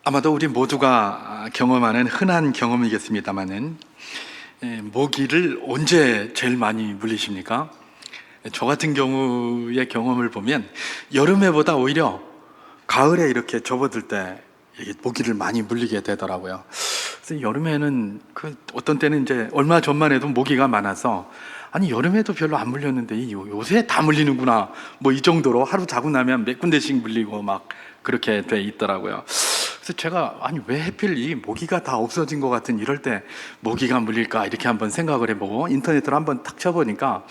아마도 우리 모두가 경험하는 흔한 경험이겠습니다마는 모기를 언제 제일 많이 물리십니까? 저 같은 경우의 경험을 보면 여름에보다 오히려 가을에 이렇게 접어들 때 이게 모기를 많이 물리게 되더라고요. 그래서 여름에는 어떤 때는 이제 얼마 전만 해도 모기가 많아서 아니 여름에도 별로 안 물렸는데 요새 다 물리는구나 뭐 이 정도로 하루 자고 나면 몇 군데씩 물리고 막 그렇게 돼 있더라고요. 그래서 제가 아니 왜 하필 이 모기가 다 없어진 것 같은 이럴 때 모기가 물릴까 이렇게 한번 생각을 해보고 인터넷으로 한번 탁 쳐보니까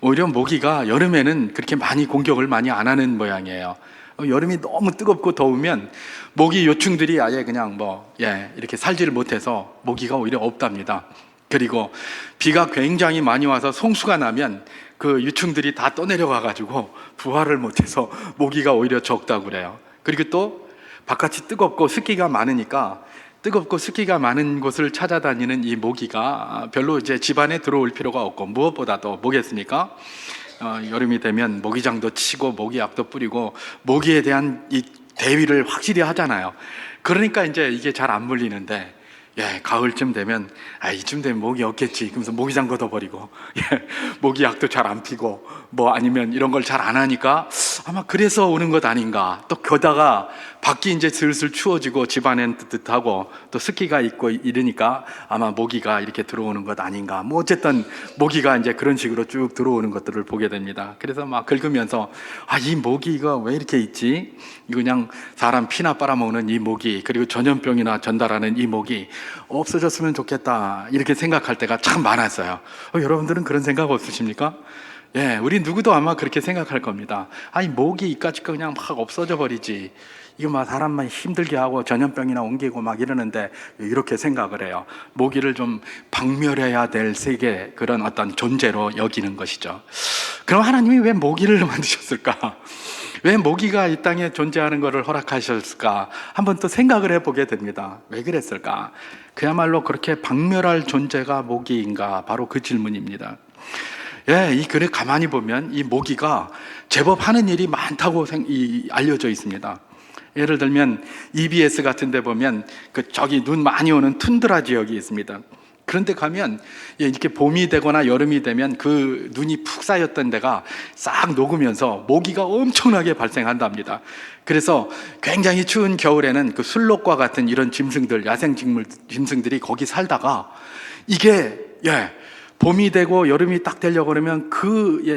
오히려 모기가 여름에는 그렇게 많이 공격을 많이 안 하는 모양이에요. 여름이 너무 뜨겁고 더우면 모기 요충들이 아예 그냥 이렇게 살지를 못해서 모기가 오히려 없답니다. 그리고 비가 굉장히 많이 와서 송수가 나면 그 유충들이 다 떠내려가 가지고 부화를 못해서 모기가 오히려 적다고 그래요. 그리고 또 바깥이 뜨겁고 습기가 많으니까 뜨겁고 습기가 많은 곳을 찾아다니는 이 모기가 별로 이제 집 안에 들어올 필요가 없고, 무엇보다도 뭐겠습니까? 여름이 되면 모기장도 치고 모기약도 뿌리고 모기에 대한 이 대위를 확실히 하잖아요. 그러니까 이제 이게 잘 안 물리는데, 가을쯤 되면 이쯤 되면 모기 없겠지 그러면서 모기장 걷어버리고 모기약도 잘 안 피고 아니면 이런 걸 잘 안 하니까 아마 그래서 오는 것 아닌가. 또 게다가 밖이 이제 슬슬 추워지고 집안엔 뜨뜻하고 또 습기가 있고 이러니까 아마 모기가 이렇게 들어오는 것 아닌가. 어쨌든 모기가 이제 그런 식으로 쭉 들어오는 것들을 보게 됩니다. 그래서 막 긁으면서 이 모기가 왜 이렇게 있지? 이거 그냥 사람 피나 빨아먹는 이 모기, 그리고 전염병이나 전달하는 이 모기 없어졌으면 좋겠다 이렇게 생각할 때가 참 많았어요. 여러분들은 그런 생각 없으십니까? 우리 누구도 아마 그렇게 생각할 겁니다. 모기 이까짓 거 그냥 막 없어져 버리지, 이거 막 사람만 힘들게 하고 전염병이나 옮기고 막 이러는데, 이렇게 생각을 해요. 모기를 좀 박멸해야 될 세계, 그런 어떤 존재로 여기는 것이죠. 그럼 하나님이 왜 모기를 만드셨을까? 왜 모기가 이 땅에 존재하는 것을 허락하셨을까? 한번 또 생각을 해보게 됩니다. 왜 그랬을까? 그야말로 그렇게 박멸할 존재가 모기인가? 바로 그 질문입니다. 이 글을 가만히 보면 이 모기가 제법 하는 일이 많다고 알려져 있습니다. 예를 들면 EBS 같은 데 보면 저기 눈 많이 오는 툰드라 지역이 있습니다. 그런데 가면 이렇게 봄이 되거나 여름이 되면 그 눈이 푹 쌓였던 데가 싹 녹으면서 모기가 엄청나게 발생한답니다. 그래서 굉장히 추운 겨울에는 그 술록과 같은 이런 짐승들, 야생식물 짐승들이 거기 살다가 이게 봄이 되고 여름이 딱 되려고 그러면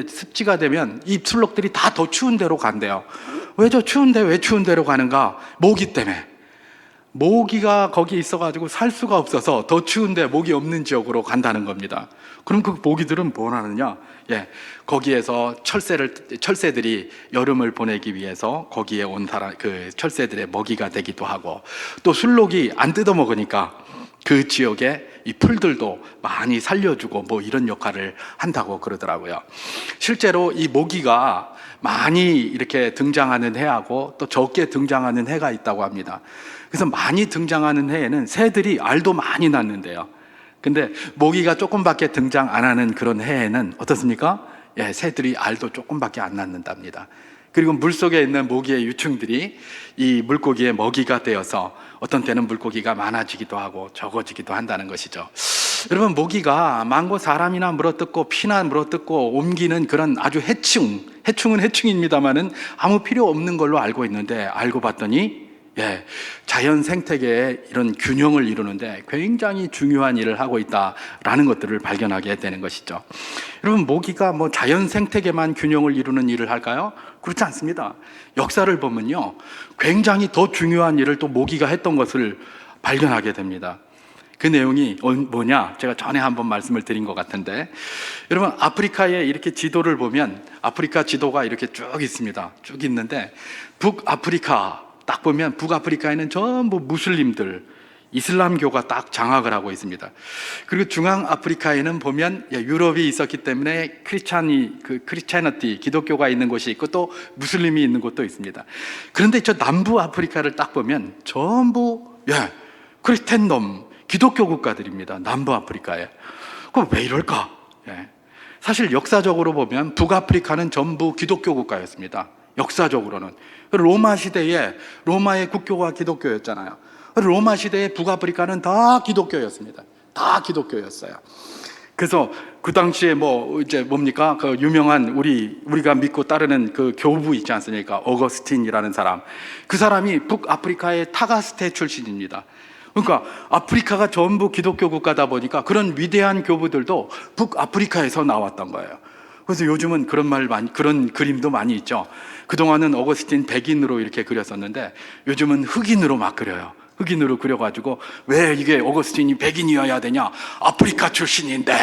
습지가 되면 이 술록들이 다 더 추운 데로 간대요. 왜 추운 데로 가는가? 모기 때문에. 모기가 거기 있어가지고 살 수가 없어서 더 추운데 모기 없는 지역으로 간다는 겁니다. 그럼 그 모기들은 뭘 하느냐? 거기에서 철새들이 여름을 보내기 위해서 거기에 온 그 철새들의 먹이가 되기도 하고, 또 술록이 안 뜯어 먹으니까 그 지역에 이 풀들도 많이 살려주고 이런 역할을 한다고 그러더라고요. 실제로 이 모기가 많이 이렇게 등장하는 해하고 또 적게 등장하는 해가 있다고 합니다. 그래서 많이 등장하는 해에는 새들이 알도 많이 낳는데요. 근데 모기가 조금밖에 등장 안 하는 그런 해에는 어떻습니까? 새들이 알도 조금밖에 안 낳는답니다. 그리고 물속에 있는 모기의 유충들이 이 물고기의 먹이가 되어서 어떤 때는 물고기가 많아지기도 하고 적어지기도 한다는 것이죠. 여러분, 모기가 많고 사람이나 물어뜯고 피나 물어뜯고 옮기는 그런 아주 해충은 해충입니다만은 아무 필요 없는 걸로 알고 있는데, 알고 봤더니 자연 생태계의 이런 균형을 이루는데 굉장히 중요한 일을 하고 있다라는 것들을 발견하게 되는 것이죠. 여러분, 모기가 자연 생태계만 균형을 이루는 일을 할까요? 그렇지 않습니다. 역사를 보면요, 굉장히 더 중요한 일을 또 모기가 했던 것을 발견하게 됩니다. 그 내용이 뭐냐? 제가 전에 한번 말씀을 드린 것 같은데, 여러분, 아프리카에 이렇게 지도를 보면 아프리카 지도가 이렇게 쭉 있습니다. 쭉 있는데 북아프리카 딱 보면 북아프리카에는 전부 무슬림들, 이슬람교가 딱 장악을 하고 있습니다. 그리고 중앙아프리카에는 보면 유럽이 있었기 때문에 크리스찬니티, 기독교가 있는 곳이 있고 또 무슬림이 있는 곳도 있습니다. 그런데 저 남부아프리카를 딱 보면 전부 크리스텐덤, 기독교 국가들입니다. 남부아프리카에. 그럼 왜 이럴까? 사실 역사적으로 보면 북아프리카는 전부 기독교 국가였습니다. 역사적으로는. 로마 시대에 로마의 국교가 기독교였잖아요. 로마 시대의 북아프리카는 다 기독교였습니다. 다 기독교였어요. 그래서 그 당시에 뭐 이제 뭡니까? 그 유명한 우리가 믿고 따르는 그 교부 있지 않습니까? 어거스틴이라는 사람. 그 사람이 북아프리카의 타가스테 출신입니다. 그러니까 아프리카가 전부 기독교 국가다 보니까 그런 위대한 교부들도 북아프리카에서 나왔던 거예요. 그래서 요즘은 그런 그림도 많이 있죠. 그동안은 어거스틴 백인으로 이렇게 그렸었는데 요즘은 흑인으로 막 그려요. 흑인으로 그려가지고 왜 이게 어거스틴이 백인이어야 되냐? 아프리카 출신인데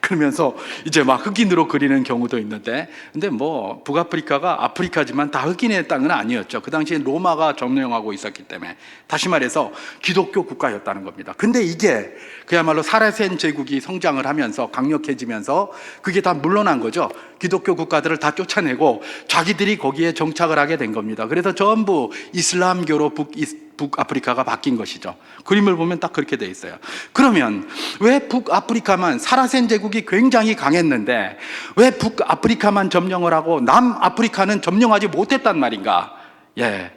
그러면서 이제 막 흑인으로 그리는 경우도 있는데, 근데 뭐 북아프리카가 아프리카지만 다 흑인의 땅은 아니었죠. 그 당시에 로마가 점령하고 있었기 때문에, 다시 말해서 기독교 국가였다는 겁니다. 근데 이게 그야말로 사라센 제국이 성장을 하면서 강력해지면서 그게 다 물러난 거죠. 기독교 국가들을 다 쫓아내고 자기들이 거기에 정착을 하게 된 겁니다. 그래서 전부 이슬람교로 북아프리카가 바뀐 것이죠. 그림을 보면 딱 그렇게 돼 있어요. 그러면 왜 북아프리카만, 사라센 제국이 굉장히 강했는데 왜 북아프리카만 점령을 하고 남아프리카는 점령하지 못했단 말인가? 예,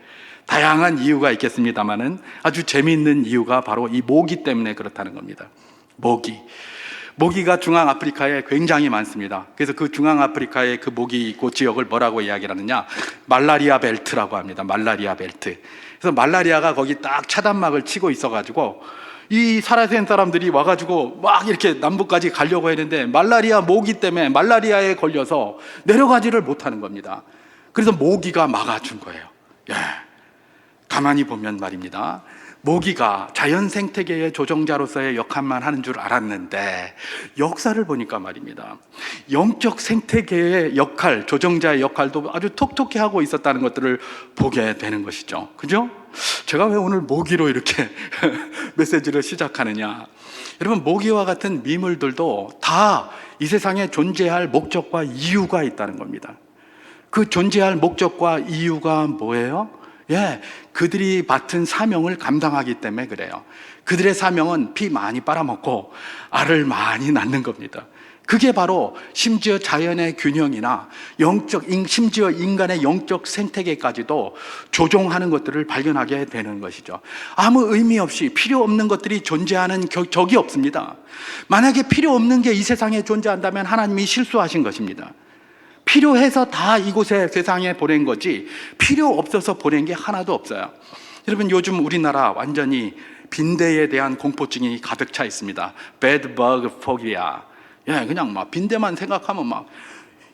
다양한 이유가 있겠습니다만은 아주 재미있는 이유가 바로 이 모기 때문에 그렇다는 겁니다. 모기가 중앙아프리카에 굉장히 많습니다. 그래서 그 중앙아프리카의 그 모기 그 지역을 뭐라고 이야기를 하느냐? 말라리아 벨트라고 합니다. 말라리아 벨트. 그래서 말라리아가 거기 딱 차단막을 치고 있어가지고 이 사라센 사람들이 와가지고 막 이렇게 남부까지 가려고 했는데 말라리아 모기 때문에 말라리아에 걸려서 내려가지를 못하는 겁니다. 그래서 모기가 막아준 거예요. 예. 가만히 보면 말입니다. 모기가 자연 생태계의 조종자로서의 역할만 하는 줄 알았는데 역사를 보니까 말입니다. 영적 생태계의 역할, 조종자의 역할도 아주 톡톡히 하고 있었다는 것들을 보게 되는 것이죠. 그죠? 제가 왜 오늘 모기로 이렇게 메시지를 시작하느냐? 여러분, 모기와 같은 미물들도 다 이 세상에 존재할 목적과 이유가 있다는 겁니다. 그 존재할 목적과 이유가 뭐예요? 예, 그들이 맡은 사명을 감당하기 때문에 그래요. 그들의 사명은 피 많이 빨아먹고 알을 많이 낳는 겁니다. 그게 바로 심지어 자연의 균형이나 심지어 인간의 영적 생태계까지도 조종하는 것들을 발견하게 되는 것이죠. 아무 의미 없이 필요 없는 것들이 존재하는 적이 없습니다. 만약에 필요 없는 게 이 세상에 존재한다면 하나님이 실수하신 것입니다. 필요해서 다 이곳에 세상에 보낸 거지 필요 없어서 보낸 게 하나도 없어요. 여러분, 요즘 우리나라 완전히 빈대에 대한 공포증이 가득 차 있습니다. Bed bug phobia. 예, 그냥 막 빈대만 생각하면 막,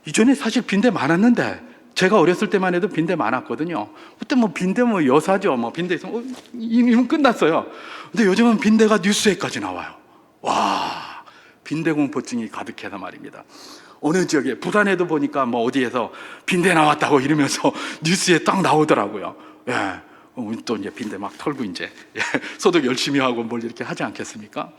이전에 사실 빈대 많았는데 제가 어렸을 때만 해도 빈대 많았거든요. 그때 뭐 빈대 뭐 여사죠. 뭐 빈대 있으면 이면 끝났어요. 근데 요즘은 빈대가 뉴스에까지 나와요. 와, 빈대 공포증이 가득해서 말입니다. 어느 지역에, 부산에도 보니까 뭐 어디에서 빈대 나왔다고 이러면서 뉴스에 딱 나오더라고요. 예, 또 이제 빈대 막 털고 이제 소독 열심히 하고 뭘 이렇게 하지 않겠습니까?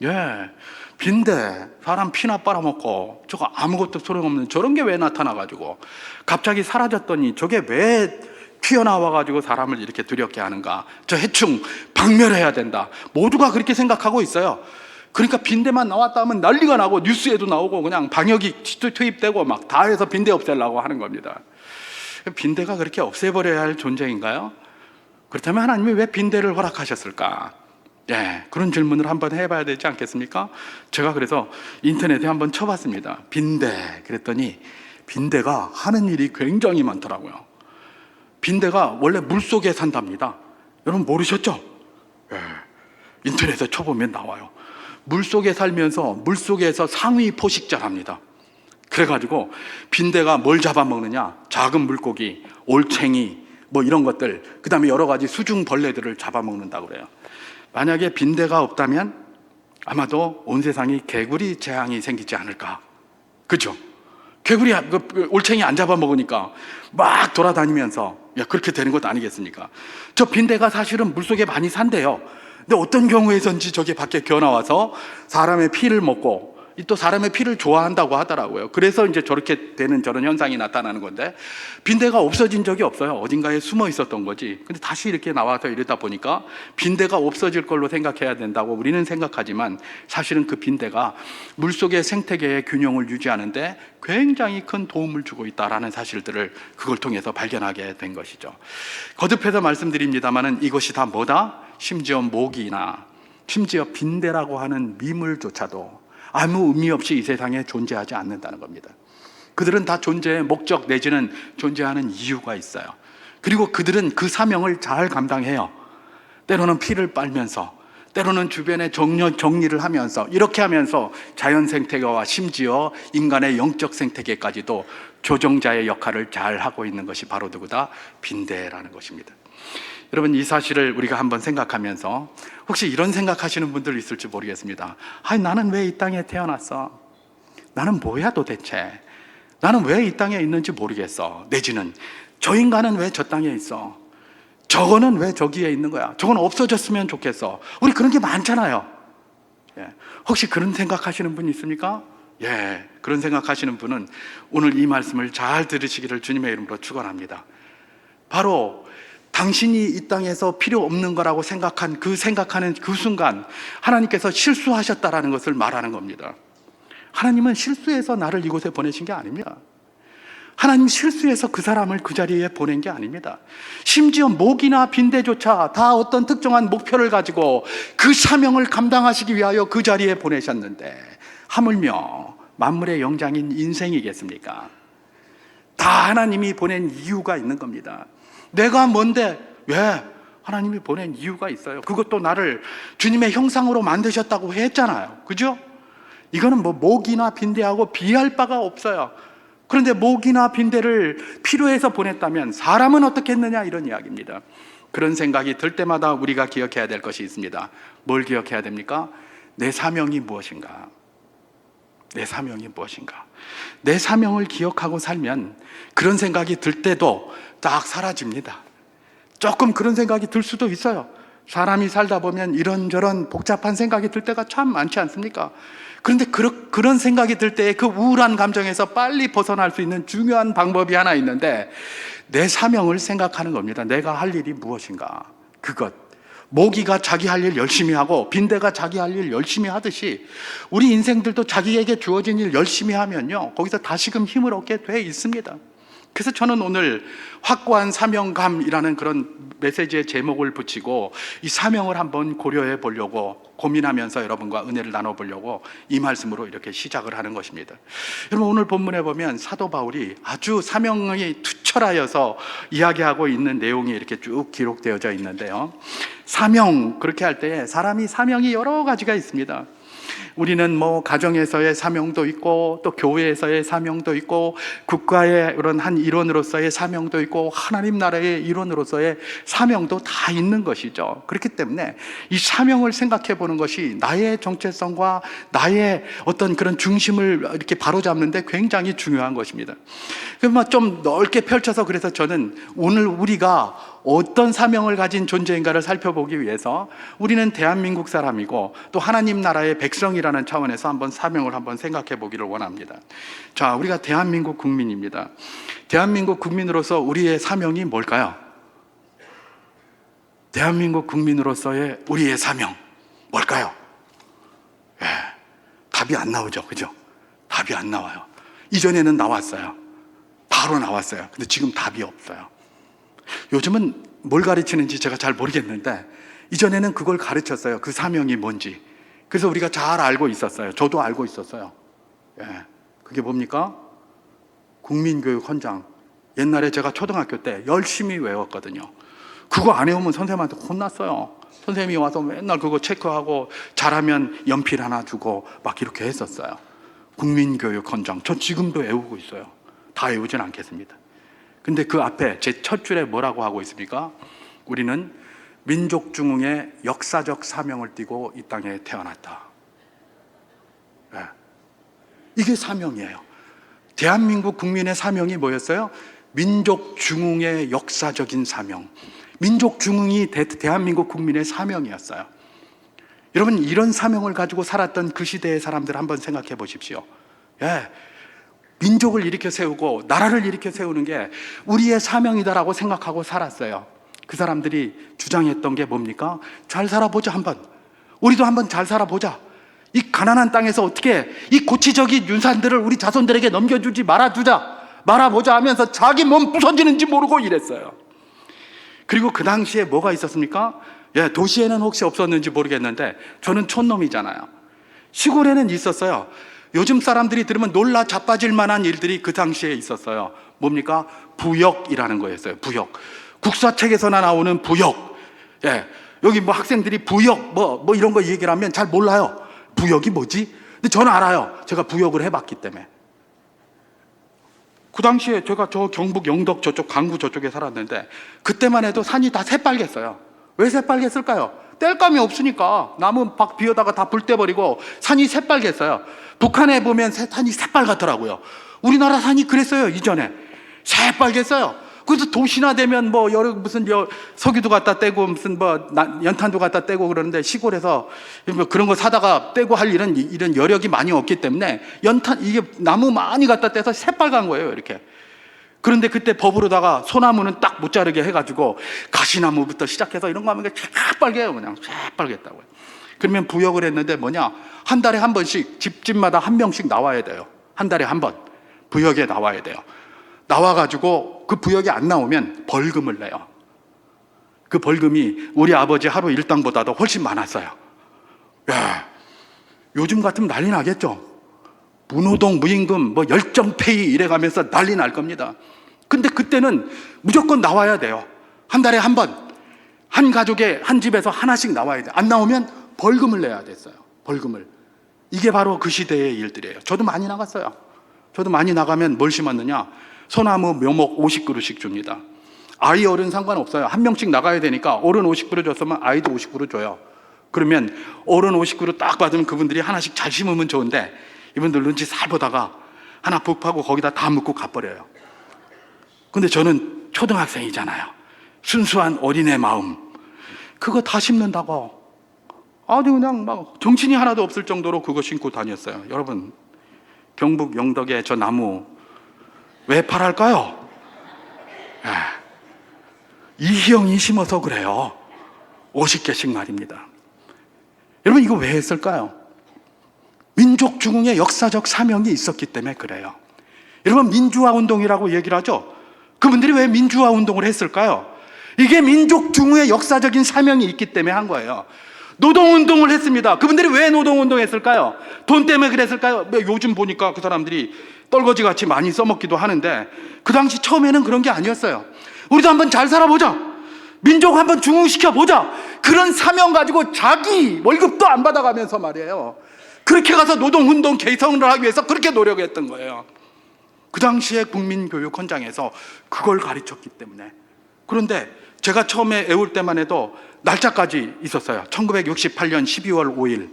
예, 빈대 사람 피나 빨아먹고 저거 아무것도 소용없는 저런 게 왜 나타나가지고 갑자기 사라졌더니 저게 왜 튀어나와가지고 사람을 이렇게 두렵게 하는가? 저 해충 박멸해야 된다. 모두가 그렇게 생각하고 있어요. 그러니까 빈대만 나왔다 하면 난리가 나고 뉴스에도 나오고 그냥 방역이 투입되고 막 다 해서 빈대 없애려고 하는 겁니다. 빈대가 그렇게 없애버려야 할 존재인가요? 그렇다면 하나님이 왜 빈대를 허락하셨을까? 예, 그런 질문을 한번 해봐야 되지 않겠습니까? 제가 그래서 인터넷에 한번 쳐봤습니다. 빈대. 그랬더니 빈대가 하는 일이 굉장히 많더라고요. 빈대가 원래 물속에 산답니다. 여러분 모르셨죠? 예, 인터넷에 쳐보면 나와요. 물속에 살면서 물속에서 상위 포식자를 합니다. 그래가지고 빈대가 뭘 잡아먹느냐? 작은 물고기, 올챙이 뭐 이런 것들, 그 다음에 여러 가지 수중 벌레들을 잡아먹는다고 그래요. 만약에 빈대가 없다면 아마도 온 세상이 개구리 재앙이 생기지 않을까. 그렇죠? 개구리, 올챙이 안 잡아먹으니까 막 돌아다니면서, 야, 그렇게 되는 것도 아니겠습니까? 저 빈대가 사실은 물속에 많이 산대요. 근데 어떤 경우에선지 저게 밖에 기어나와서 사람의 피를 먹고, 또 사람의 피를 좋아한다고 하더라고요. 그래서 이제 저렇게 되는 저런 현상이 나타나는 건데, 빈대가 없어진 적이 없어요. 어딘가에 숨어 있었던 거지. 근데 다시 이렇게 나와서 이러다 보니까 빈대가 없어질 걸로 생각해야 된다고 우리는 생각하지만, 사실은 그 빈대가 물속의 생태계의 균형을 유지하는데 굉장히 큰 도움을 주고 있다라는 사실들을 그걸 통해서 발견하게 된 것이죠. 거듭해서 말씀드립니다만은 이것이 다 뭐다? 심지어 모기나 심지어 빈대라고 하는 미물조차도 아무 의미 없이 이 세상에 존재하지 않는다는 겁니다. 그들은 다 존재의 목적 내지는 존재하는 이유가 있어요. 그리고 그들은 그 사명을 잘 감당해요. 때로는 피를 빨면서, 때로는 주변의 정리를 하면서, 이렇게 하면서 자연 생태계와 심지어 인간의 영적 생태계까지도 조정자의 역할을 잘 하고 있는 것이 바로 누구다? 빈대라는 것입니다. 여러분, 이 사실을 우리가 한번 생각하면서 혹시 이런 생각하시는 분들 있을지 모르겠습니다. 나는 왜 이 땅에 태어났어? 나는 뭐야 도대체? 나는 왜 이 땅에 있는지 모르겠어. 내지는 저 인간은 왜 저 땅에 있어? 저거는 왜 저기에 있는 거야? 저건 없어졌으면 좋겠어. 우리 그런 게 많잖아요. 혹시 그런 생각하시는 분 있습니까? 그런 생각하시는 분은 오늘 이 말씀을 잘 들으시기를 주님의 이름으로 축원합니다. 바로 당신이 이 땅에서 필요 없는 거라고 생각하는 그 순간 하나님께서 실수하셨다라는 것을 말하는 겁니다. 하나님은 실수해서 나를 이곳에 보내신 게 아닙니다. 하나님 실수해서 그 사람을 그 자리에 보낸 게 아닙니다. 심지어 모기나 빈대조차 다 어떤 특정한 목표를 가지고 그 사명을 감당하시기 위하여 그 자리에 보내셨는데, 하물며 만물의 영장인 인생이겠습니까? 다 하나님이 보낸 이유가 있는 겁니다. 내가 뭔데? 왜? 하나님이 보낸 이유가 있어요. 그것도 나를 주님의 형상으로 만드셨다고 했잖아요. 그죠? 이거는 모기나 빈대하고 비할 바가 없어요. 그런데 모기나 빈대를 필요해서 보냈다면 사람은 어떻게 했느냐, 이런 이야기입니다. 그런 생각이 들 때마다 우리가 기억해야 될 것이 있습니다. 뭘 기억해야 됩니까? 내 사명이 무엇인가? 내 사명이 무엇인가? 내 사명을 기억하고 살면 그런 생각이 들 때도 딱 사라집니다. 조금 그런 생각이 들 수도 있어요. 사람이 살다 보면 이런저런 복잡한 생각이 들 때가 참 많지 않습니까? 그런데 그런 생각이 들 때의 그 우울한 감정에서 빨리 벗어날 수 있는 중요한 방법이 하나 있는데, 내 사명을 생각하는 겁니다. 내가 할 일이 무엇인가? 그것. 모기가 자기 할 일 열심히 하고 빈대가 자기 할 일 열심히 하듯이 우리 인생들도 자기에게 주어진 일 열심히 하면요, 거기서 다시금 힘을 얻게 돼 있습니다. 그래서 저는 오늘 확고한 사명감이라는 그런 메시지의 제목을 붙이고 이 사명을 한번 고려해 보려고, 고민하면서 여러분과 은혜를 나눠보려고 이 말씀으로 이렇게 시작을 하는 것입니다. 여러분, 오늘 본문에 보면 사도 바울이 아주 사명이 투철하여서 이야기하고 있는 내용이 이렇게 쭉 기록되어져 있는데요, 사명, 그렇게 할 때 사람이 사명이 여러 가지가 있습니다. 우리는 가정에서의 사명도 있고, 또 교회에서의 사명도 있고, 국가의 그런 한 일원으로서의 사명도 있고, 하나님 나라의 일원으로서의 사명도 다 있는 것이죠. 그렇기 때문에 이 사명을 생각해 보는 것이 나의 정체성과 나의 어떤 그런 중심을 이렇게 바로잡는데 굉장히 중요한 것입니다. 좀 넓게 펼쳐서, 그래서 저는 오늘 우리가 어떤 사명을 가진 존재인가를 살펴보기 위해서 우리는 대한민국 사람이고 또 하나님 나라의 백성이라는 차원에서 한번 사명을 한번 생각해 보기를 원합니다. 자, 우리가 대한민국 국민입니다. 대한민국 국민으로서 우리의 사명이 뭘까요? 대한민국 국민으로서의 우리의 사명 뭘까요? 답이 안 나오죠. 그죠? 답이 안 나와요. 이전에는 나왔어요. 바로 나왔어요. 근데 지금 답이 없어요. 요즘은 뭘 가르치는지 제가 잘 모르겠는데, 이전에는 그걸 가르쳤어요. 그 사명이 뭔지. 그래서 우리가 잘 알고 있었어요. 저도 알고 있었어요. 그게 뭡니까? 국민교육 헌장. 옛날에 제가 초등학교 때 열심히 외웠거든요. 그거 안 외우면 선생님한테 혼났어요. 선생님이 와서 맨날 그거 체크하고 잘하면 연필 하나 주고 막 이렇게 했었어요. 국민교육 헌장. 저 지금도 외우고 있어요. 다 외우진 않겠습니다. 근데 그 앞에 제 첫 줄에 뭐라고 하고 있습니까? 우리는 민족 중흥의 역사적 사명을 띠고 이 땅에 태어났다. 이게 사명이에요. 대한민국 국민의 사명이 뭐였어요? 민족 중흥의 역사적인 사명. 민족 중흥이 대한민국 국민의 사명이었어요. 여러분, 이런 사명을 가지고 살았던 그 시대의 사람들 한번 생각해 보십시오. 예, 민족을 일으켜 세우고 나라를 일으켜 세우는 게 우리의 사명이다라고 생각하고 살았어요. 그 사람들이 주장했던 게 뭡니까? 잘 살아보자 한번. 우리도 한번 잘 살아보자. 이 가난한 땅에서 어떻게 이 고치적인 유산들을 우리 자손들에게 넘겨주지 말아보자 하면서 자기 몸 부서지는지 모르고 이랬어요. 그리고 그 당시에 뭐가 있었습니까? 예, 도시에는 혹시 없었는지 모르겠는데 저는 촌놈이잖아요. 시골에는 있었어요. 요즘 사람들이 들으면 놀라 자빠질 만한 일들이 그 당시에 있었어요. 뭡니까? 부역이라는 거였어요. 부역. 국사책에서나 나오는 부역. 예, 여기 뭐 학생들이 부역 뭐 이런 거 얘기를 하면 잘 몰라요. 부역이 뭐지? 근데 저는 알아요. 제가 부역을 해봤기 때문에. 그 당시에 제가 저 경북 영덕 저쪽 강구 저쪽에 살았는데 그때만 해도 산이 다 새빨갰어요. 왜 새빨갰을까요? 땔감이 없으니까 나무 박 비어다가 다 불 떼버리고 산이 새빨갰어요. 북한에 보면 산이 새빨갛더라고요. 우리나라 산이 그랬어요. 이전에 새빨갰어요. 그래서 도시나 되면 뭐 여러 무슨 석유도 갖다 떼고 무슨 뭐 연탄도 갖다 떼고 그러는데 시골에서 뭐 그런 거 사다가 떼고 할 이런 여력이 많이 없기 때문에 연탄 이게 나무 많이 갖다 떼서 새빨간 거예요. 이렇게. 그런데 그때 법으로다가 소나무는 딱 못 자르게 해가지고 가시나무부터 시작해서 이런 거 하면 새빨개요. 그냥 새빨겠다고요. 그러면 부역을 했는데 뭐냐, 한 달에 한 번씩 집집마다 한 명씩 나와야 돼요. 한 달에 한 번 부역에 나와야 돼요. 나와가지고 그 부역이 안 나오면 벌금을 내요. 그 벌금이 우리 아버지 하루 일당보다도 훨씬 많았어요. 야, 요즘 같으면 난리 나겠죠. 무노동, 무임금, 뭐 열정페이 이래가면서 난리 날 겁니다. 근데 그때는 무조건 나와야 돼요. 한 달에 한 번, 한 가족에 한 집에서 하나씩 나와야 돼요. 안 나오면 벌금을 내야 됐어요. 벌금을. 이게 바로 그 시대의 일들이에요. 저도 많이 나갔어요. 저도 많이 나가면 뭘 심었느냐, 소나무 묘목 50그루씩 줍니다. 아이 어른 상관없어요. 한 명씩 나가야 되니까 어른 50그루 줬으면 아이도 50그루 줘요. 그러면 어른 50그루 딱 받으면 그분들이 하나씩 잘 심으면 좋은데 이분들 눈치 살 보다가 하나 푹 파고 거기다 다 묻고 가버려요. 근데 저는 초등학생이잖아요. 순수한 어린애 마음, 그거 다 심는다고 아주 그냥 막 정신이 하나도 없을 정도로 그거 심고 다녔어요. 여러분, 경북 영덕에 저 나무 왜 팔할까요? 이희영이 심어서 그래요. 50개씩 말입니다. 여러분, 이거 왜 했을까요? 민족 중흥의 역사적 사명이 있었기 때문에 그래요. 여러분, 민주화 운동이라고 얘기를 하죠. 그분들이 왜 민주화 운동을 했을까요? 이게 민족 중흥의 역사적인 사명이 있기 때문에 한 거예요. 노동운동을 했습니다. 그분들이 왜 노동운동 했을까요? 돈 때문에 그랬을까요? 요즘 보니까 그 사람들이 떨거지 같이 많이 써먹기도 하는데 그 당시 처음에는 그런 게 아니었어요. 우리도 한번 잘 살아보자, 민족 한번 중흥시켜보자, 그런 사명 가지고 자기 월급도 안 받아가면서 말이에요, 그렇게 가서 노동운동 개성을 하기 위해서 그렇게 노력했던 거예요. 그 당시에 국민교육헌장에서 그걸 가르쳤기 때문에. 그런데 제가 처음에 애울 때만 해도 날짜까지 있었어요. 1968년 12월 5일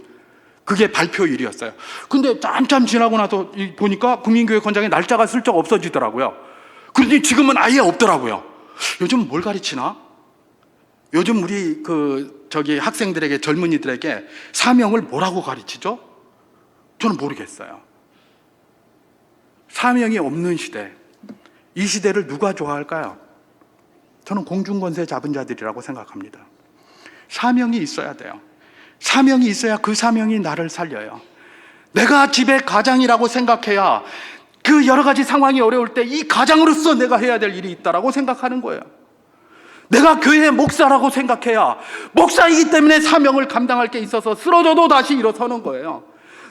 그게 발표일이었어요. 근데 짬짬 지나고 나서 보니까 국민교육헌장에 날짜가 슬쩍 없어지더라고요. 그런데 지금은 아예 없더라고요. 요즘 뭘 가르치나? 요즘 우리 학생들에게, 젊은이들에게 사명을 뭐라고 가르치죠? 저는 모르겠어요. 사명이 없는 시대, 이 시대를 누가 좋아할까요? 저는 공중권세 잡은 자들이라고 생각합니다. 사명이 있어야 돼요. 사명이 있어야 그 사명이 나를 살려요. 내가 집의 가장이라고 생각해야 그 여러 가지 상황이 어려울 때 이 가장으로서 내가 해야 될 일이 있다라고 생각하는 거예요. 내가 교회 목사라고 생각해야 목사이기 때문에 사명을 감당할 게 있어서 쓰러져도 다시 일어서는 거예요.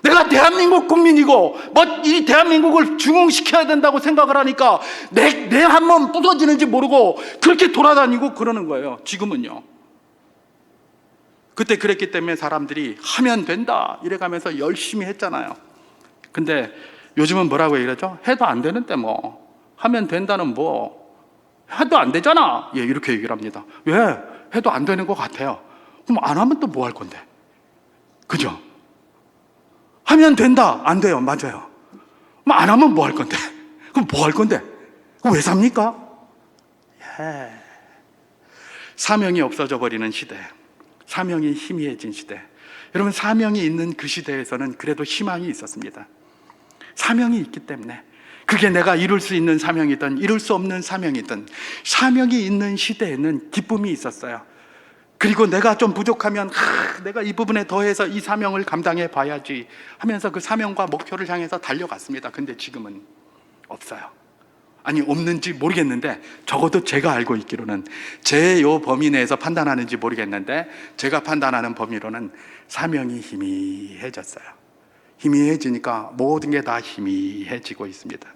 내가 대한민국 국민이고 이 대한민국을 중흥시켜야 된다고 생각을 하니까 내 한 몸 부서지는지 모르고 그렇게 돌아다니고 그러는 거예요. 지금은요. 그때 그랬기 때문에 사람들이 하면 된다 이래가면서 열심히 했잖아요. 근데 요즘은 뭐라고 얘기하죠? 해도 안 되는데 뭐 하면 된다는 뭐 해도 안 되잖아, 예, 이렇게 얘기를 합니다. 왜? 해도 안 되는 것 같아요. 그럼 안 하면 또 뭐 할 건데? 그죠? 하면 된다, 안 돼요, 맞아요. 그럼 안 하면 뭐 할 건데? 그럼 뭐 할 건데? 그럼 왜 삽니까? 예. 사명이 없어져 버리는 시대, 사명이 희미해진 시대. 여러분, 사명이 있는 그 시대에서는 그래도 희망이 있었습니다. 사명이 있기 때문에, 그게 내가 이룰 수 있는 사명이든 이룰 수 없는 사명이든 사명이 있는 시대에는 기쁨이 있었어요. 그리고 내가 좀 부족하면 내가 이 부분에 더해서 이 사명을 감당해 봐야지 하면서 그 사명과 목표를 향해서 달려갔습니다. 근데 지금은 없어요. 아니, 없는지 모르겠는데, 적어도 제가 알고 있기로는, 제 요 범위 내에서 판단하는지 모르겠는데, 제가 판단하는 범위로는 사명이 희미해졌어요. 희미해지니까 모든 게 다 희미해지고 있습니다.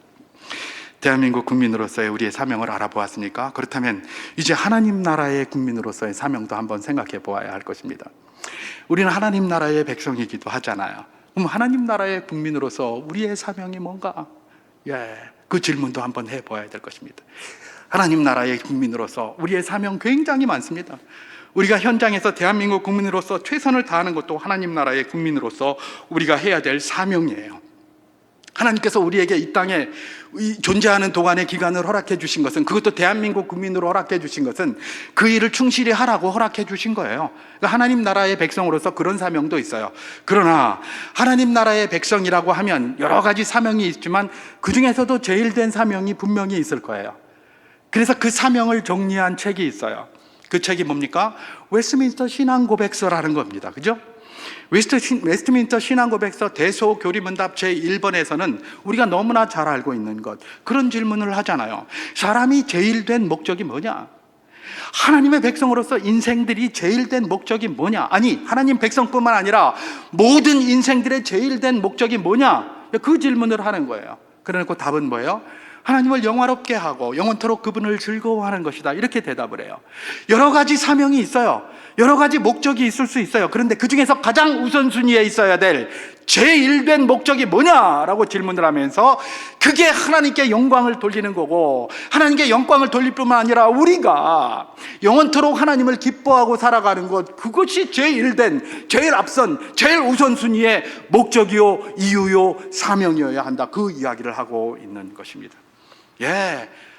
대한민국 국민으로서의 우리의 사명을 알아보았으니까, 그렇다면 이제 하나님 나라의 국민으로서의 사명도 한번 생각해 보아야 할 것입니다. 우리는 하나님 나라의 백성이기도 하잖아요. 그럼 하나님 나라의 국민으로서 우리의 사명이 뭔가? 그 질문도 한번 해보아야 될 것입니다. 하나님 나라의 국민으로서 우리의 사명 굉장히 많습니다. 우리가 현장에서 대한민국 국민으로서 최선을 다하는 것도 하나님 나라의 국민으로서 우리가 해야 될 사명이에요. 하나님께서 우리에게 이 땅에 존재하는 동안의 기간을 허락해 주신 것은, 그것도 대한민국 국민으로 허락해 주신 것은 그 일을 충실히 하라고 허락해 주신 거예요. 그러니까 하나님 나라의 백성으로서 그런 사명도 있어요. 그러나 하나님 나라의 백성이라고 하면 여러 가지 사명이 있지만 그 중에서도 제일 된 사명이 분명히 있을 거예요. 그래서 그 사명을 정리한 책이 있어요. 그 책이 뭡니까? 웨스트민스터 신앙고백서라는 겁니다. 그죠? 웨스트민스터 신앙고백서 대소교리문답 제1번에서는 우리가 너무나 잘 알고 있는 것, 그런 질문을 하잖아요. 사람이 제일 된 목적이 뭐냐? 하나님의 백성으로서 인생들이 제일 된 목적이 뭐냐? 아니, 하나님 백성뿐만 아니라 모든 인생들의 제일 된 목적이 뭐냐? 그 질문을 하는 거예요. 그래놓고 답은 뭐예요? 하나님을 영화롭게 하고 영원토록 그분을 즐거워하는 것이다, 이렇게 대답을 해요. 여러 가지 사명이 있어요. 여러 가지 목적이 있을 수 있어요. 그런데 그 중에서 가장 우선순위에 있어야 될 제1된 목적이 뭐냐라고 질문을 하면서, 그게 하나님께 영광을 돌리는 거고, 하나님께 영광을 돌릴 뿐만 아니라 우리가 영원토록 하나님을 기뻐하고 살아가는 것, 그것이 제1된, 제일 앞선, 제일 우선순위의 목적이요, 이유요, 사명이어야 한다, 그 이야기를 하고 있는 것입니다.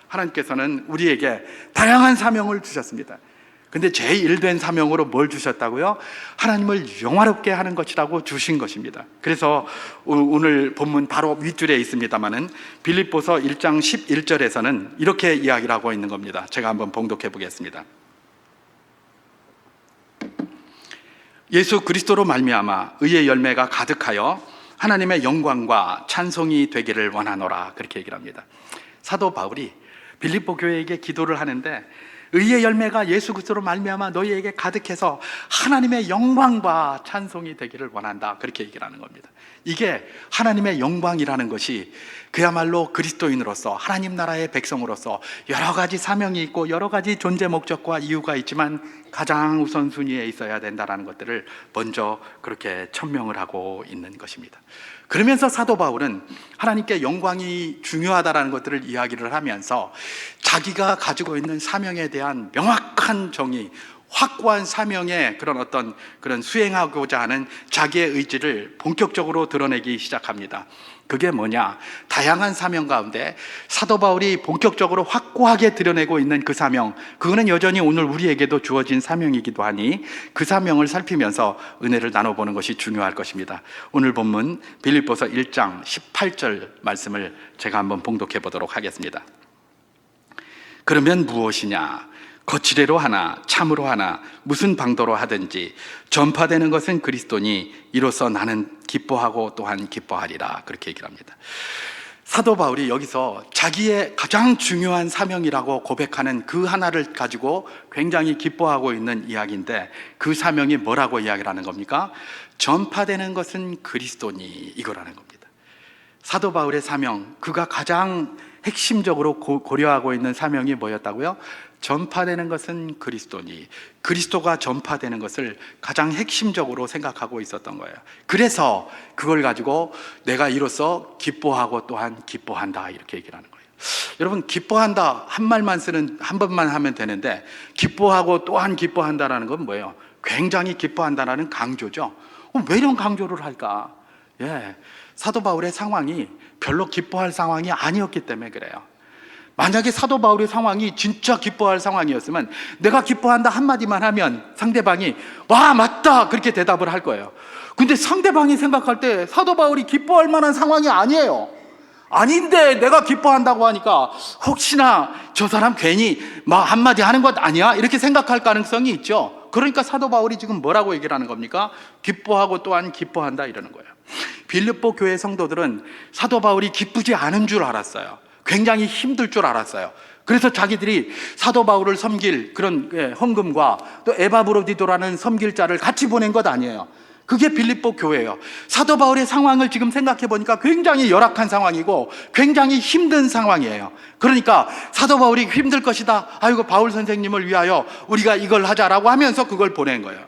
하나님께서는 우리에게 다양한 사명을 주셨습니다. 근데 제1된 사명으로 뭘 주셨다고요? 하나님을 영화롭게 하는 것이라고 주신 것입니다. 그래서 오늘 본문 바로 윗줄에 있습니다마는 빌립보서 1장 11절에서는 이렇게 이야기를 하고 있는 겁니다. 제가 한번 봉독해 보겠습니다. 예수 그리스도로 말미암아 의의 열매가 가득하여 하나님의 영광과 찬송이 되기를 원하노라, 그렇게 얘기를 합니다. 사도 바울이 빌립보 교회에게 기도를 하는데, 의의 열매가 예수 그리스도로 말미암아 너희에게 가득해서 하나님의 영광과 찬송이 되기를 원한다, 그렇게 얘기를 하는 겁니다. 이게 하나님의 영광이라는 것이 그야말로 그리스도인으로서, 하나님 나라의 백성으로서 여러 가지 사명이 있고 여러 가지 존재 목적과 이유가 있지만 가장 우선순위에 있어야 된다는 것들을 먼저 그렇게 천명을 하고 있는 것입니다. 그러면서 사도 바울은 하나님께 영광이 중요하다는 것들을 이야기를 하면서 자기가 가지고 있는 사명에 대한 명확한 정의, 확고한 사명의 그런 수행하고자 하는 자기의 의지를 본격적으로 드러내기 시작합니다. 그게 뭐냐? 다양한 사명 가운데 사도 바울이 본격적으로 확고하게 드러내고 있는 그 사명, 그거는 여전히 오늘 우리에게도 주어진 사명이기도 하니 그 사명을 살피면서 은혜를 나눠보는 것이 중요할 것입니다. 오늘 본문 빌립보서 1장 18절 말씀을 제가 한번 봉독해 보도록 하겠습니다. 그러면 무엇이냐? 거칠애로 하나 참으로 하나 무슨 방도로 하든지 전파되는 것은 그리스도니 이로써 나는 기뻐하고 또한 기뻐하리라, 그렇게 얘기를 합니다. 사도 바울이 여기서 자기의 가장 중요한 사명이라고 고백하는 그 하나를 가지고 굉장히 기뻐하고 있는 이야기인데, 그 사명이 뭐라고 이야기를 하는 겁니까? 전파되는 것은 그리스도니, 이거라는 겁니다. 사도 바울의 사명, 그가 가장 핵심적으로 고려하고 있는 사명이 뭐였다고요? 전파되는 것은 그리스도니, 그리스도가 전파되는 것을 가장 핵심적으로 생각하고 있었던 거예요. 그래서 그걸 가지고 내가 이로써 기뻐하고 또한 기뻐한다, 이렇게 얘기를 하는 거예요. 여러분, 기뻐한다 한 말만 한 번만 하면 되는데, 기뻐하고 또한 기뻐한다라는 건 뭐예요? 굉장히 기뻐한다라는 강조죠. 왜 이런 강조를 할까? 사도 바울의 상황이 별로 기뻐할 상황이 아니었기 때문에 그래요. 만약에 사도 바울의 상황이 진짜 기뻐할 상황이었으면 내가 기뻐한다 한마디만 하면 상대방이 와 맞다 그렇게 대답을 할 거예요. 근데 상대방이 생각할 때 사도 바울이 기뻐할 만한 상황이 아니에요. 아닌데 내가 기뻐한다고 하니까 혹시나 저 사람 괜히 막 한마디 하는 것 아니야? 이렇게 생각할 가능성이 있죠. 그러니까 사도 바울이 지금 뭐라고 얘기를 하는 겁니까? 기뻐하고 또한 기뻐한다 이러는 거예요. 빌립보 교회 성도들은 사도 바울이 기쁘지 않은 줄 알았어요. 굉장히 힘들 줄 알았어요. 그래서 자기들이 사도 바울을 섬길 그런 헌금과 또 에바브로디도라는 섬길 자를 같이 보낸 것 아니에요. 그게 빌립보 교회예요. 사도 바울의 상황을 지금 생각해 보니까 굉장히 열악한 상황이고 굉장히 힘든 상황이에요. 그러니까 사도 바울이 힘들 것이다. 아이고 바울 선생님을 위하여 우리가 이걸 하자라고 하면서 그걸 보낸 거예요.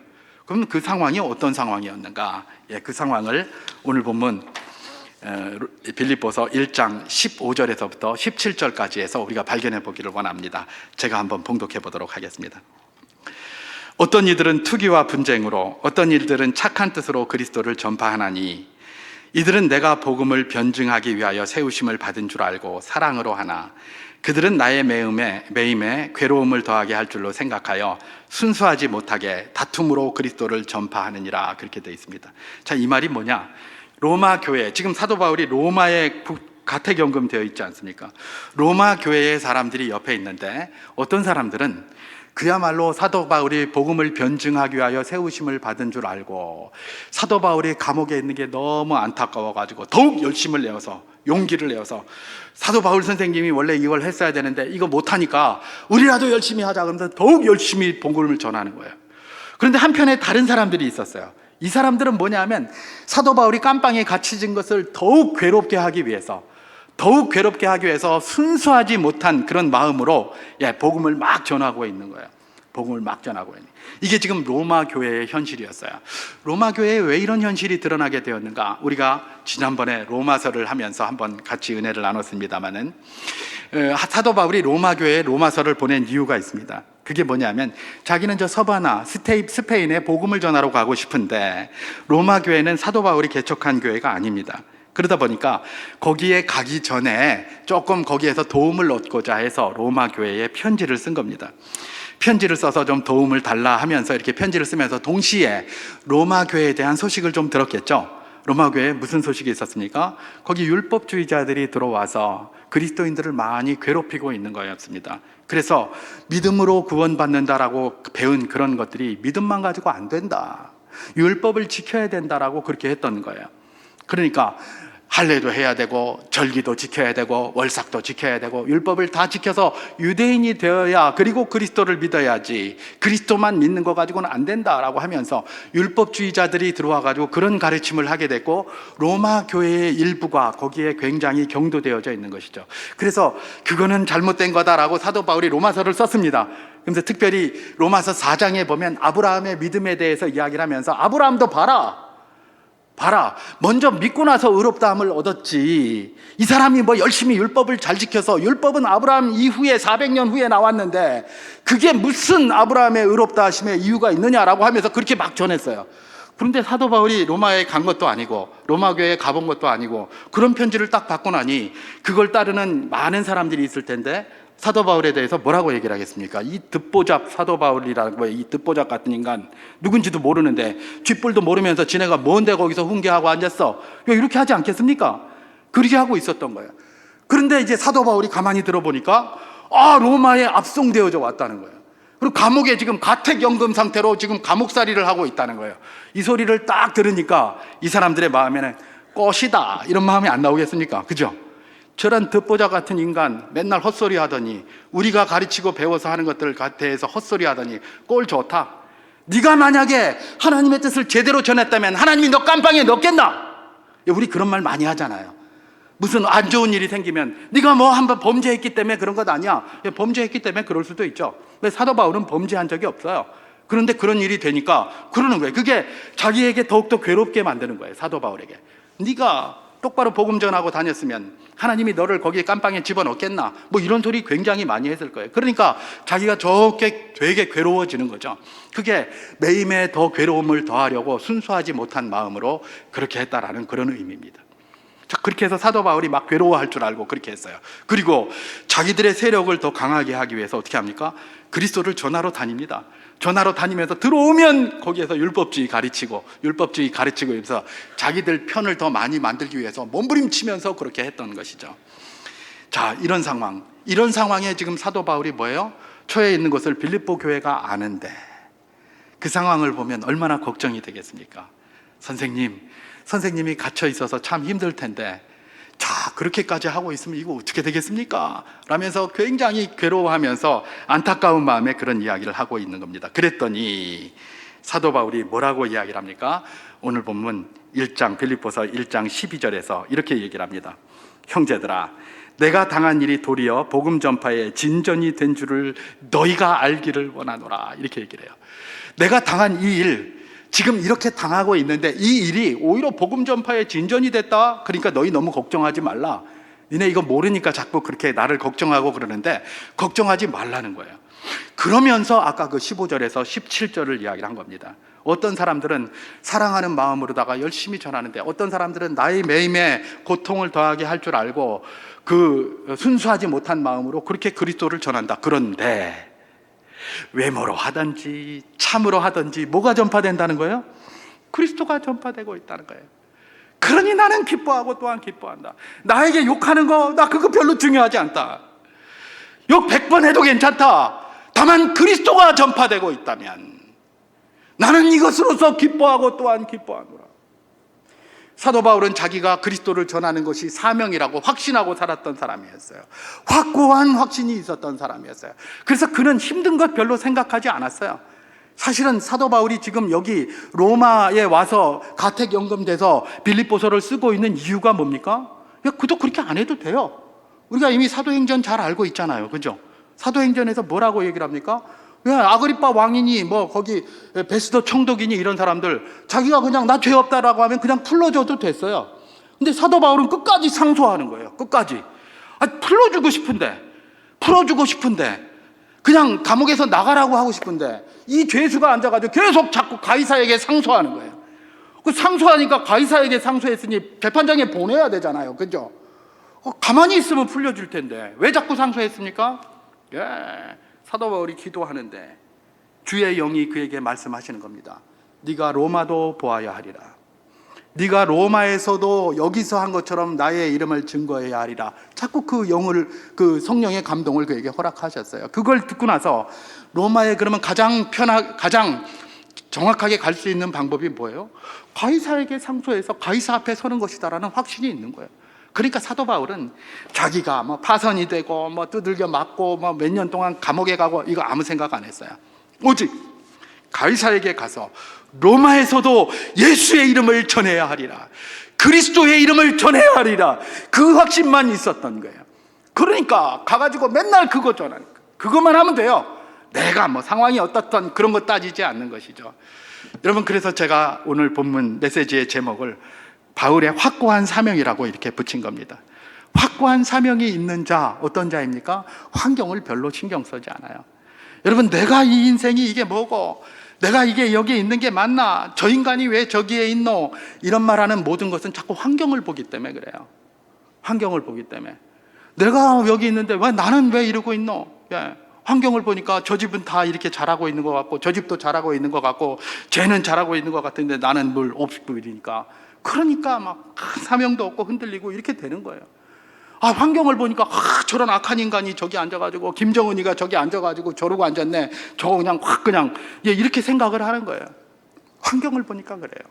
그럼 그 상황이 어떤 상황이었는가? 그 상황을 오늘 본문 빌립보서 1장 15절에서부터 17절까지 해서 우리가 발견해 보기를 원합니다. 제가 한번 봉독해 보도록 하겠습니다. 어떤 이들은 투기와 분쟁으로, 어떤 이들은 착한 뜻으로 그리스도를 전파하나니 이들은 내가 복음을 변증하기 위하여 세우심을 받은 줄 알고 사랑으로 하나 그들은 나의 매임에 괴로움을 더하게 할 줄로 생각하여 순수하지 못하게 다툼으로 그리스도를 전파하느니라. 그렇게 되어 있습니다. 자, 이 말이 뭐냐? 로마 교회, 지금 사도 바울이 로마에 가택연금 되어 있지 않습니까? 로마 교회의 사람들이 옆에 있는데 어떤 사람들은 그야말로 사도 바울이 복음을 변증하기 위하여 세우심을 받은 줄 알고 사도 바울이 감옥에 있는 게 너무 안타까워가지고 더욱 열심을 내어서 용기를 내어서 사도 바울 선생님이 원래 이걸 했어야 되는데 이거 못하니까 우리라도 열심히 하자 그러면서 더욱 열심히 복음을 전하는 거예요. 그런데 한편에 다른 사람들이 있었어요. 이 사람들은 뭐냐 하면 사도 바울이 깜빵에 갇혀진 것을 더욱 괴롭게 하기 위해서 순수하지 못한 그런 마음으로 복음을 막 전하고 있는 거예요. 복음을 막 전하고 있는. 이게 지금 로마 교회의 현실이었어요. 로마 교회에 왜 이런 현실이 드러나게 되었는가? 우리가 지난번에 로마서를 하면서 한번 같이 은혜를 나눴습니다마는 사도 바울이 로마 교회에 로마서를 보낸 이유가 있습니다. 그게 뭐냐면 자기는 저 서바나 스페인에 복음을 전하러 가고 싶은데 로마 교회는 사도 바울이 개척한 교회가 아닙니다. 그러다 보니까 거기에 가기 전에 조금 거기에서 도움을 얻고자 해서 로마 교회에 편지를 쓴 겁니다. 편지를 써서 좀 도움을 달라 하면서 이렇게 편지를 쓰면서 동시에 로마 교회에 대한 소식을 좀 들었겠죠. 로마 교회에 무슨 소식이 있었습니까? 거기 율법주의자들이 들어와서 그리스도인들을 많이 괴롭히고 있는 거였습니다. 그래서 믿음으로 구원받는다라고 배운 그런 것들이 믿음만 가지고 안 된다. 율법을 지켜야 된다라고 그렇게 했던 거예요. 그러니까 할례도 해야 되고 절기도 지켜야 되고 월삭도 지켜야 되고 율법을 다 지켜서 유대인이 되어야 그리고 그리스도를 믿어야지 그리스도만 믿는 거 가지고는 안 된다라고 하면서 율법주의자들이 들어와가지고 그런 가르침을 하게 됐고 로마 교회의 일부가 거기에 굉장히 경도되어져 있는 것이죠. 그래서 그거는 잘못된 거다라고 사도 바울이 로마서를 썼습니다. 그래서 특별히 로마서 4장에 보면 아브라함의 믿음에 대해서 이야기를 하면서 아브라함도 봐라 먼저 믿고 나서 의롭다함을 얻었지 이 사람이 뭐 열심히 율법을 잘 지켜서 율법은 아브라함 이후에 400년 후에 나왔는데 그게 무슨 아브라함의 의롭다 하심의 이유가 있느냐라고 하면서 그렇게 막 전했어요. 그런데 사도 바울이 로마에 간 것도 아니고 로마 교회에 가본 것도 아니고 그런 편지를 딱 받고 나니 그걸 따르는 많은 사람들이 있을 텐데 사도 바울에 대해서 뭐라고 얘기를 하겠습니까? 이 듣보잡 사도 바울이라고 이 듣보잡 같은 인간 누군지도 모르는데 쥐뿔도 모르면서 지네가 뭔데 거기서 훈계하고 앉았어? 이렇게 하지 않겠습니까? 그렇게 하고 있었던 거예요. 그런데 이제 사도 바울이 가만히 들어보니까 로마에 압송되어져 왔다는 거예요. 그리고 감옥에 지금 가택연금 상태로 지금 감옥살이를 하고 있다는 거예요. 이 소리를 딱 들으니까 이 사람들의 마음에는 꽃이다 이런 마음이 안 나오겠습니까? 그죠? 저런 듣보자 같은 인간 맨날 헛소리 하더니 우리가 가르치고 배워서 하는 것들 대해서 헛소리 하더니 꼴 좋다. 네가 만약에 하나님의 뜻을 제대로 전했다면 하나님이 너 깜빵에 넣겠나? 우리 그런 말 많이 하잖아요. 무슨 안 좋은 일이 생기면 네가 뭐 한번 범죄했기 때문에 그런 것 아니야. 범죄했기 때문에 그럴 수도 있죠. 근데 사도 바울은 범죄한 적이 없어요. 그런데 그런 일이 되니까 그러는 거예요. 그게 자기에게 더욱더 괴롭게 만드는 거예요. 사도 바울에게. 네가 똑바로 복음 전하고 다녔으면 하나님이 너를 거기에 깜빵에 집어넣겠나? 뭐 이런 소리 굉장히 많이 했을 거예요. 그러니까 자기가 되게 괴로워지는 거죠. 그게 매임에 더 괴로움을 더하려고 순수하지 못한 마음으로 그렇게 했다라는 그런 의미입니다. 그렇게 해서 사도 바울이 막 괴로워할 줄 알고 그렇게 했어요. 그리고 자기들의 세력을 더 강하게 하기 위해서 어떻게 합니까? 그리스도를 전하러 다닙니다. 전하러 다니면서 들어오면 거기에서 율법주의 가르치고 해서 자기들 편을 더 많이 만들기 위해서 몸부림치면서 그렇게 했던 것이죠. 자, 이런 상황에 지금 사도 바울이 뭐예요? 처해 있는 것을 빌립보 교회가 아는데 그 상황을 보면 얼마나 걱정이 되겠습니까? 선생님이 갇혀 있어서 참 힘들 텐데 자, 그렇게까지 하고 있으면 이거 어떻게 되겠습니까? 라면서 굉장히 괴로워하면서 안타까운 마음에 그런 이야기를 하고 있는 겁니다. 그랬더니 사도 바울이 뭐라고 이야기를 합니까? 오늘 본문 빌립보서 1장 12절에서 이렇게 얘기를 합니다. 형제들아, 내가 당한 일이 도리어 복음 전파의 진전이 된 줄을 너희가 알기를 원하노라. 이렇게 얘기를 해요. 내가 당한 이 일, 지금 이렇게 당하고 있는데 이 일이 오히려 복음 전파의 진전이 됐다. 그러니까 너희 너무 걱정하지 말라. 니네 이거 모르니까 자꾸 그렇게 나를 걱정하고 그러는데 걱정하지 말라는 거예요. 그러면서 아까 그 15절에서 17절을 이야기를 한 겁니다. 어떤 사람들은 사랑하는 마음으로다가 열심히 전하는데 어떤 사람들은 나의 매임에 고통을 더하게 할 줄 알고 그 순수하지 못한 마음으로 그렇게 그리스도를 전한다. 그런데 외모로 하든지 참으로 하든지 뭐가 전파된다는 거예요? 그리스도가 전파되고 있다는 거예요. 그러니 나는 기뻐하고 또한 기뻐한다. 나에게 욕하는 거 나 그거 별로 중요하지 않다. 욕 100번 해도 괜찮다. 다만 그리스도가 전파되고 있다면 나는 이것으로서 기뻐하고 또한 기뻐하노라. 사도 바울은 자기가 그리스도를 전하는 것이 사명이라고 확신하고 살았던 사람이었어요. 확고한 확신이 있었던 사람이었어요. 그래서 그는 힘든 것 별로 생각하지 않았어요. 사실은 사도 바울이 지금 여기 로마에 와서 가택연금돼서 빌립보서를 쓰고 있는 이유가 뭡니까? 그도 그렇게 안 해도 돼요. 우리가 이미 사도행전 잘 알고 있잖아요. 그죠? 사도행전에서 뭐라고 얘기를 합니까? 아그리빠 왕이니 뭐 거기 베스도 총독이니 이런 사람들 자기가 그냥 나 죄 없다라고 하면 그냥 풀러줘도 됐어요. 근데 사도 바울은 끝까지 상소하는 거예요. 끝까지. 풀어주고 싶은데 그냥 감옥에서 나가라고 하고 싶은데 이 죄수가 앉아가지고 계속 자꾸 가이사에게 상소하는 거예요. 그 상소하니까 가이사에게 상소했으니 재판장에 보내야 되잖아요. 그죠? 가만히 있으면 풀려줄 텐데 왜 자꾸 상소했습니까? 사도 바울이 기도하는데 주의 영이 그에게 말씀하시는 겁니다. 네가 로마도 보아야 하리라. 네가 로마에서도 여기서 한 것처럼 나의 이름을 증거해야 하리라. 자꾸 그 성령의 감동을 그에게 허락하셨어요. 그걸 듣고 나서 로마에 그러면 가장 정확하게 갈 수 있는 방법이 뭐예요? 가이사에게 상소해서 가이사 앞에 서는 것이다라는 확신이 있는 거예요. 그러니까 사도 바울은 자기가 뭐 파선이 되고 뭐 두들겨 맞고 뭐 몇 년 동안 감옥에 가고 이거 아무 생각 안 했어요. 오직 가이사에게 가서 로마에서도 예수의 이름을 전해야 하리라. 그리스도의 이름을 전해야 하리라. 그 확신만 있었던 거예요. 그러니까 가가지고 맨날 그거 전하니까 그것만 하면 돼요. 내가 뭐 상황이 어떻든 그런 거 따지지 않는 것이죠. 여러분, 그래서 제가 오늘 본문 메시지의 제목을 바울의 확고한 사명이라고 이렇게 붙인 겁니다. 확고한 사명이 있는 자, 어떤 자입니까? 환경을 별로 신경 쓰지 않아요. 여러분, 내가 이 인생이 이게 뭐고 내가 이게 여기에 있는 게 맞나? 저 인간이 왜 저기에 있노? 이런 말하는 모든 것은 자꾸 환경을 보기 때문에 그래요. 환경을 보기 때문에 내가 여기 있는데 왜 나는 왜 이러고 있노? 환경을 보니까 저 집은 다 이렇게 잘하고 있는 것 같고 저 집도 잘하고 있는 것 같고 쟤는 잘하고 있는 것 같은데 나는 뭘 없고 이러니까 그러니까 막 사명도 없고 흔들리고 이렇게 되는 거예요. 환경을 보니까 저런 악한 인간이 저기 앉아가지고 김정은이가 저기 앉아가지고 저러고 앉았네. 저거 그냥 확 그냥 이렇게 생각을 하는 거예요. 환경을 보니까 그래요.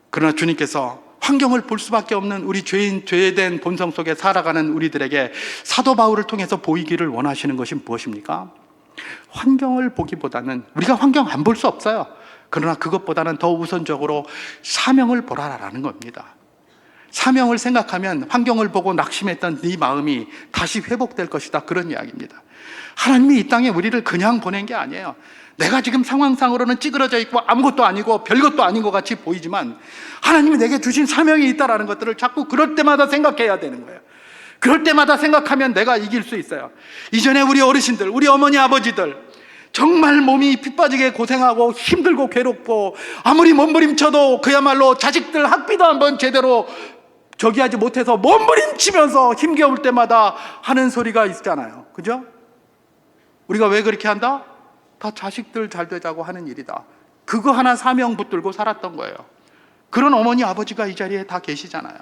그러나 주님께서 환경을 볼 수밖에 없는 우리 죄된 본성 속에 살아가는 우리들에게 사도 바울을 통해서 보이기를 원하시는 것이 무엇입니까? 환경을 보기보다는 우리가 환경 안 볼 수 없어요. 그러나 그것보다는 더 우선적으로 사명을 보라라는 겁니다. 사명을 생각하면 환경을 보고 낙심했던 네 마음이 다시 회복될 것이다, 그런 이야기입니다. 하나님이 이 땅에 우리를 그냥 보낸 게 아니에요. 내가 지금 상황상으로는 찌그러져 있고 아무것도 아니고 별것도 아닌 것 같이 보이지만 하나님이 내게 주신 사명이 있다라는 것들을 자꾸 그럴 때마다 생각해야 되는 거예요. 그럴 때마다 생각하면 내가 이길 수 있어요. 이전에 우리 어르신들, 우리 어머니 아버지들 정말 몸이 핏빠지게 고생하고 힘들고 괴롭고 아무리 몸부림쳐도 그야말로 자식들 학비도 한번 제대로 저기하지 못해서 몸부림치면서 힘겨울 때마다 하는 소리가 있잖아요. 그죠? 우리가 왜 그렇게 한다? 다 자식들 잘 되자고 하는 일이다. 그거 하나 사명 붙들고 살았던 거예요. 그런 어머니 아버지가 이 자리에 다 계시잖아요.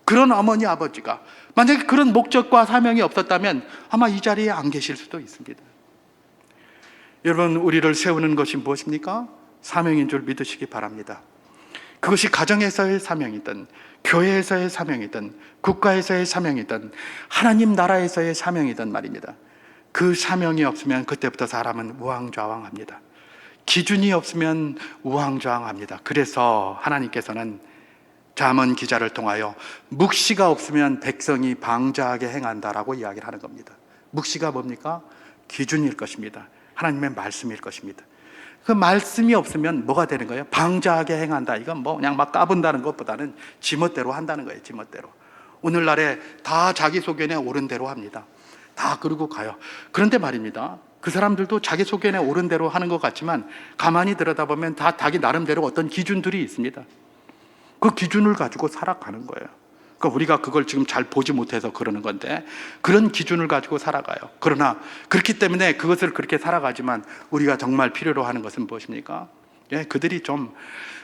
그런 어머니 아버지가 만약에 그런 목적과 사명이 없었다면 아마 이 자리에 안 계실 수도 있습니다. 여러분, 우리를 세우는 것이 무엇입니까? 사명인 줄 믿으시기 바랍니다. 그것이 가정에서의 사명이든 교회에서의 사명이든 국가에서의 사명이든 하나님 나라에서의 사명이든 말입니다. 그 사명이 없으면 그때부터 사람은 우왕좌왕합니다. 기준이 없으면 우왕좌왕합니다. 그래서 하나님께서는 잠언 기자를 통하여 묵시가 없으면 백성이 방자하게 행한다라고 이야기를 하는 겁니다. 묵시가 뭡니까? 기준일 것입니다. 하나님의 말씀일 것입니다. 그 말씀이 없으면 뭐가 되는 거예요? 방자하게 행한다. 이건 뭐 그냥 막 까분다는 것보다는 지멋대로 한다는 거예요. 지멋대로. 오늘날에 다 자기 소견에 옳은 대로 합니다. 다 그러고 가요. 그런데 말입니다, 그 사람들도 자기 소견에 옳은 대로 하는 것 같지만 가만히 들여다보면 다 자기 나름대로 어떤 기준들이 있습니다. 그 기준을 가지고 살아가는 거예요. 그러니까 우리가 그걸 지금 잘 보지 못해서 그러는 건데, 그런 기준을 가지고 살아가요. 그러나 그렇기 때문에 그것을 그렇게 살아가지만 우리가 정말 필요로 하는 것은 무엇입니까? 그들이 좀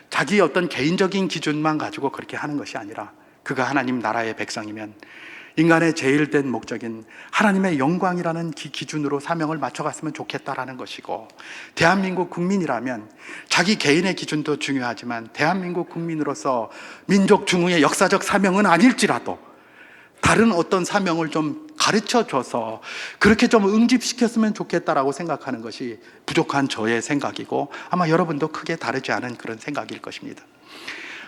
자기 어떤 개인적인 기준만 가지고 그렇게 하는 것이 아니라 그가 하나님 나라의 백성이면 인간의 제일 된 목적인 하나님의 영광이라는 기준으로 사명을 맞춰갔으면 좋겠다라는 것이고, 대한민국 국민이라면 자기 개인의 기준도 중요하지만 대한민국 국민으로서 민족 중흥의 역사적 사명은 아닐지라도 다른 어떤 사명을 좀 가르쳐줘서 그렇게 좀 응집시켰으면 좋겠다라고 생각하는 것이 부족한 저의 생각이고, 아마 여러분도 크게 다르지 않은 그런 생각일 것입니다.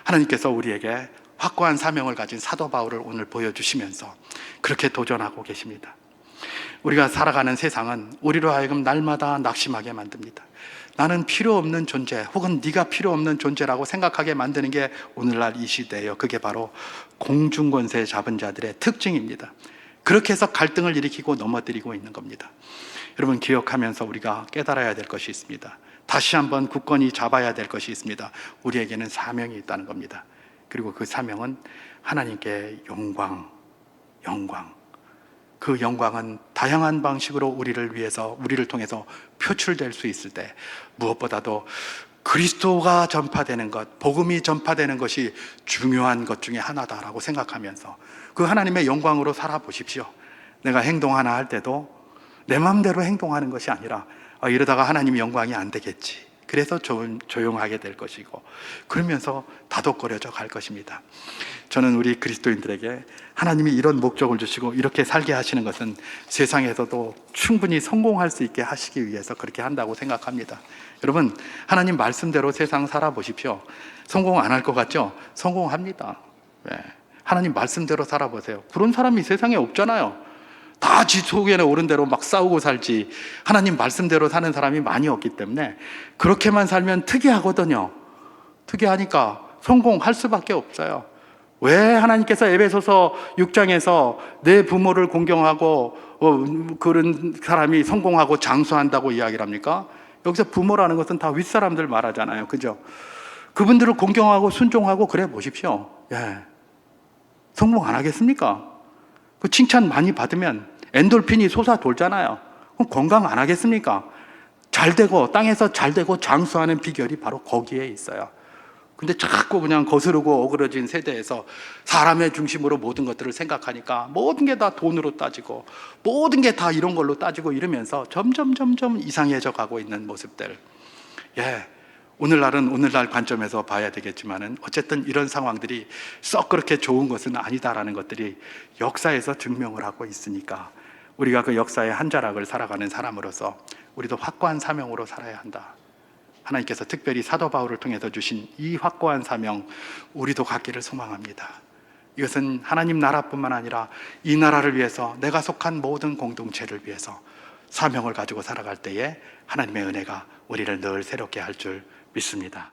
하나님께서 우리에게 확고한 사명을 가진 사도 바울을 오늘 보여주시면서 그렇게 도전하고 계십니다. 우리가 살아가는 세상은 우리로 하여금 날마다 낙심하게 만듭니다. 나는 필요 없는 존재, 혹은 네가 필요 없는 존재라고 생각하게 만드는 게 오늘날 이 시대예요. 그게 바로 공중권세 잡은 자들의 특징입니다. 그렇게 해서 갈등을 일으키고 넘어뜨리고 있는 겁니다. 여러분, 기억하면서 우리가 깨달아야 될 것이 있습니다. 다시 한번 굳건히 잡아야 될 것이 있습니다. 우리에게는 사명이 있다는 겁니다. 그리고 그 사명은 하나님께 영광. 그 영광은 다양한 방식으로 우리를 통해서 표출될 수 있을 때, 무엇보다도 그리스도가 전파되는 것, 복음이 전파되는 것이 중요한 것 중에 하나다라고 생각하면서 그 하나님의 영광으로 살아보십시오. 내가 행동 하나 할 때도 내 마음대로 행동하는 것이 아니라 이러다가 하나님 영광이 안 되겠지, 그래서 조용하게 될 것이고, 그러면서 다독거려져 갈 것입니다. 저는 우리 그리스도인들에게 하나님이 이런 목적을 주시고 이렇게 살게 하시는 것은 세상에서도 충분히 성공할 수 있게 하시기 위해서 그렇게 한다고 생각합니다. 여러분, 하나님 말씀대로 세상 살아보십시오. 성공 안 할 것 같죠? 성공합니다. 하나님 말씀대로 살아보세요. 그런 사람이 세상에 없잖아요. 다 지 속에는 옳은 대로 막 싸우고 살지, 하나님 말씀대로 사는 사람이 많이 없기 때문에 그렇게만 살면 특이하거든요. 특이하니까 성공할 수밖에 없어요. 왜 하나님께서 에베소서 6장에서 내 부모를 공경하고 그런 사람이 성공하고 장수한다고 이야기를 합니까? 여기서 부모라는 것은 다 윗사람들 말하잖아요. 그죠? 그분들을 공경하고 순종하고 그래 보십시오. 성공 안 하겠습니까? 그 칭찬 많이 받으면 엔돌핀이 솟아 돌잖아요. 그럼 건강 안 하겠습니까? 잘 되고 땅에서 잘 되고 장수하는 비결이 바로 거기에 있어요. 근데 자꾸 그냥 거스르고 어그러진 세대에서 사람의 중심으로 모든 것들을 생각하니까 모든 게 다 돈으로 따지고 모든 게 다 이런 걸로 따지고 이러면서 점점 이상해져 가고 있는 모습들. 오늘날은 오늘날 관점에서 봐야 되겠지만은 어쨌든 이런 상황들이 썩 그렇게 좋은 것은 아니다라는 것들이 역사에서 증명을 하고 있으니까 우리가 그 역사의 한 자락을 살아가는 사람으로서 우리도 확고한 사명으로 살아야 한다. 하나님께서 특별히 사도 바울을 통해서 주신 이 확고한 사명, 우리도 갖기를 소망합니다. 이것은 하나님 나라뿐만 아니라 이 나라를 위해서, 내가 속한 모든 공동체를 위해서 사명을 가지고 살아갈 때에 하나님의 은혜가 우리를 늘 새롭게 할 줄 믿습니다.